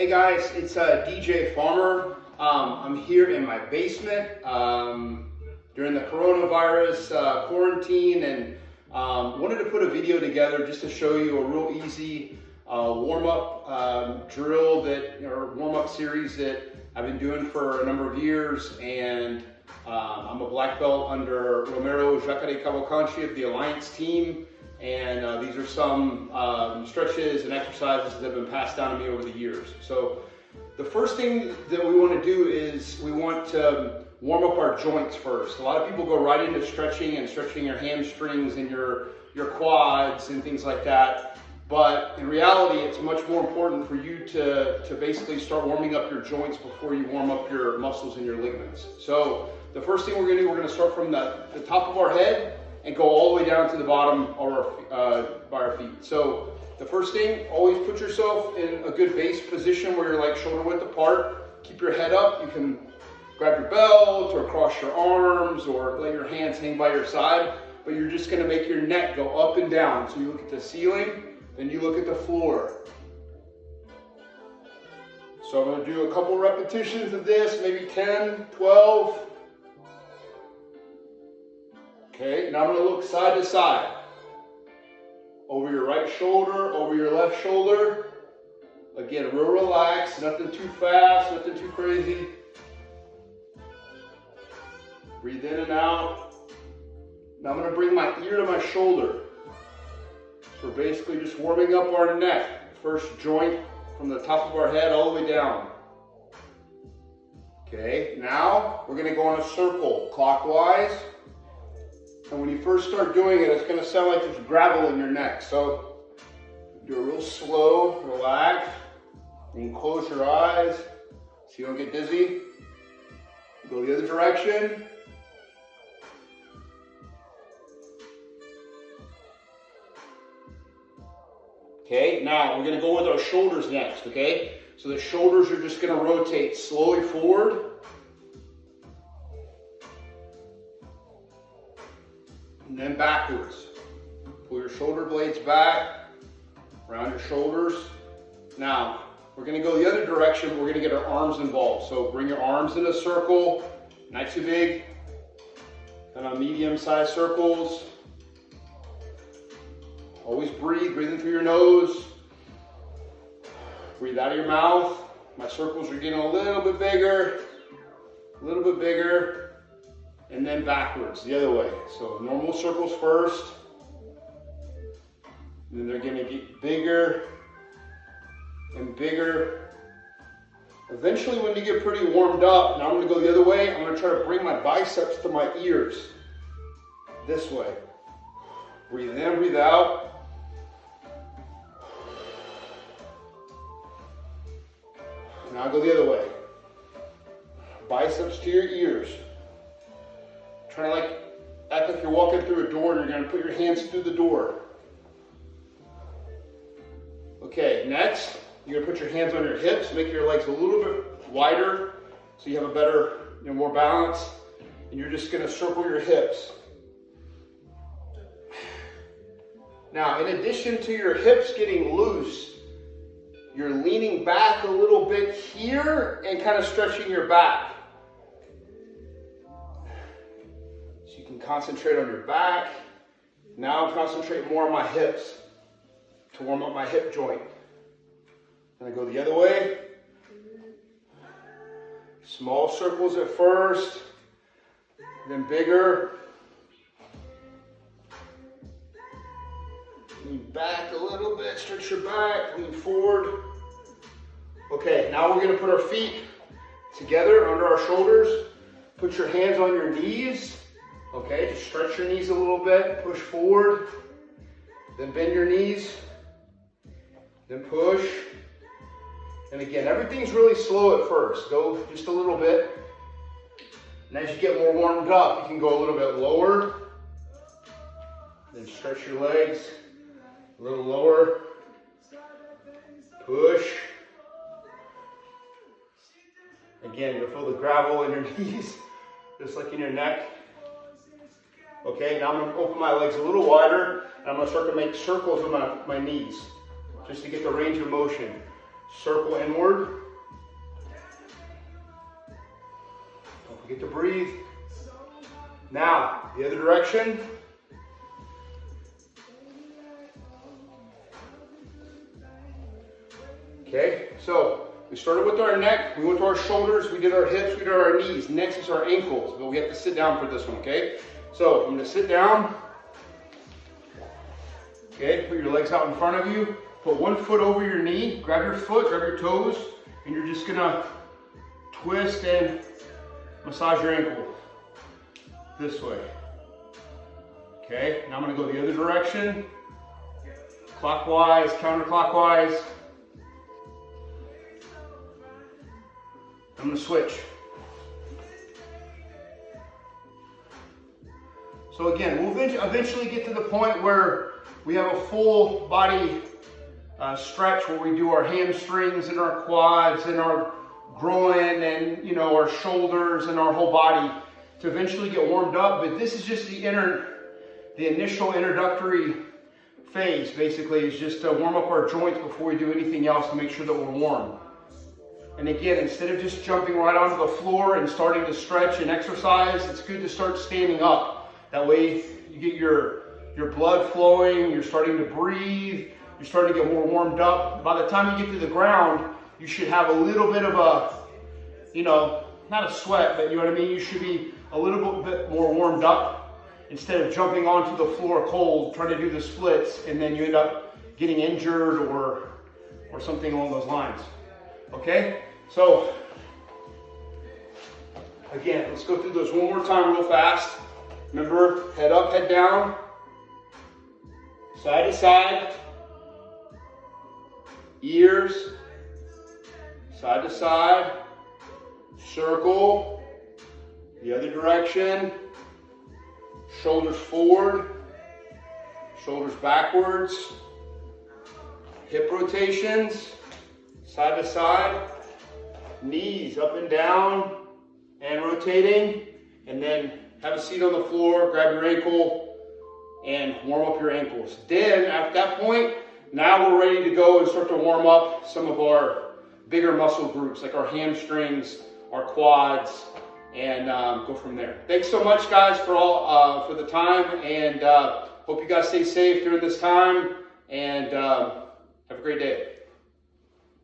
Hey guys, it's DJ Farmer. I'm here in my basement during the coronavirus quarantine, and wanted to put a video together just to show you a real easy warm-up drill or warm-up series that I've been doing for a number of years. And I'm a black belt under Romero Jacare Cavalcanti of the Alliance team. And these are some stretches and exercises that have been passed down to me over the years. So the first thing that we want to do is we want to warm up our joints first. A lot of people go right into stretching and stretching your hamstrings and your quads and things like that. But in reality, it's much more important for you to basically start warming up your joints before you warm up your muscles and your ligaments. So the first thing we're going to do, we're going to start from the top of our head and go all the way down to the bottom of by our feet. So the first thing, always put yourself in a good base position where you're like shoulder width apart. Keep your head up. You can grab your belt or cross your arms or let your hands hang by your side, but you're just gonna make your neck go up and down. So you look at the ceiling, then you look at the floor. So I'm gonna do a couple repetitions of this, maybe 10, 12. Okay, now I'm going to look side to side. Over your right shoulder, over your left shoulder. Again, real relaxed, nothing too fast, nothing too crazy. Breathe in and out. Now I'm going to bring my ear to my shoulder. So we're basically just warming up our neck. First joint from the top of our head all the way down. Okay, now we're going to go in a circle clockwise. And when you first start doing it, it's going to sound like there's gravel in your neck. So do it real slow, relax. You can close your eyes so you don't get dizzy. Go the other direction. Okay, now we're going to go with our shoulders next, okay? So the shoulders are just going to rotate slowly forward. And then backwards. Pull your shoulder blades back, around your shoulders. Now, we're going to go the other direction, but we're going to get our arms involved. So bring your arms in a circle, not too big, kind of medium-sized circles. Always breathe, breathing through your nose. Breathe out of your mouth. My circles are getting a little bit bigger, and then backwards, the other way. So normal circles first, and then they're gonna get bigger and bigger. Eventually, when you get pretty warmed up, now I'm gonna go the other way. I'm gonna try to bring my biceps to my ears, this way. Breathe in, breathe out. Now go the other way. Biceps to your ears. Try to act like you're walking through a door and you're going to put your hands through the door. Okay, next, you're going to put your hands on your hips, make your legs a little bit wider so you have a better, more balance. And you're just going to circle your hips. Now, in addition to your hips getting loose, you're leaning back a little bit here and kind of stretching your back. You can concentrate on your back. Now concentrate more on my hips to warm up my hip joint. I'm going to go the other way. Small circles at first, then bigger. Lean back a little bit, stretch your back, lean forward. Okay, now we're going to put our feet together under our shoulders. Put your hands on your knees. Okay, just stretch your knees a little bit, push forward, then bend your knees, then push. And again, everything's really slow at first. Go just a little bit. And as you get more warmed up, you can go a little bit lower. Then stretch your legs a little lower. Push. Again, you'll feel the gravel in your knees, just like in your neck. Okay, now I'm going to open my legs a little wider, and I'm going to start to make circles with my knees, just to get the range of motion. Circle inward. Don't forget to breathe. Now, the other direction. Okay, so we started with our neck, we went to our shoulders, we did our hips, we did our knees. Next is our ankles, but we have to sit down for this one, okay? So I'm gonna sit down. Okay, put your legs out in front of you. Put one foot over your knee, grab your foot, grab your toes, and you're just gonna twist and massage your ankle this way. Okay, now I'm gonna go the other direction. Clockwise, counterclockwise. I'm gonna switch. So again, we'll eventually get to the point where we have a full body stretch where we do our hamstrings and our quads and our groin and, you know, our shoulders and our whole body to eventually get warmed up. But this is just the initial introductory phase, basically, is just to warm up our joints before we do anything else to make sure that we're warm. And again, instead of just jumping right onto the floor and starting to stretch and exercise, it's good to start standing up. That way you get your blood flowing, you're starting to breathe, you're starting to get more warmed up. By the time you get to the ground, you should have a little bit of a, you know, not a sweat, but you know what I mean? You should be a little bit more warmed up instead of jumping onto the floor cold, trying to do the splits, and then you end up getting injured or something along those lines. Okay, so again, let's go through those one more time real fast. Remember, head up, head down, side to side, ears, side to side, circle, the other direction, shoulders forward, shoulders backwards, hip rotations, side to side, knees up and down and rotating, and then have a seat on the floor, grab your ankle, and warm up your ankles. Then, at that point, now we're ready to go and start to warm up some of our bigger muscle groups, like our hamstrings, our quads, and go from there. Thanks so much, guys, for the time, and hope you guys stay safe during this time, and have a great day.